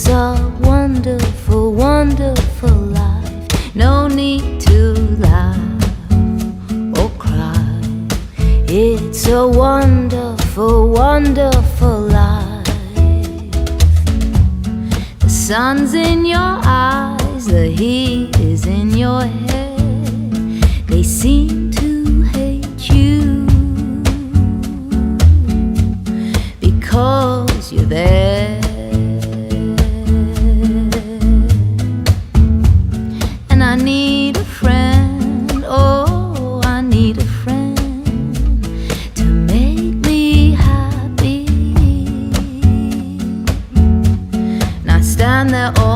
It's a wonderful, wonderful life. No need to laugh or cry. It's a wonderful, wonderful life. The sun's in your eyes, the heat is in your head. They seem to hate you because you're there. And I need a friend, oh, I need a friend to make me happy. And I stand there all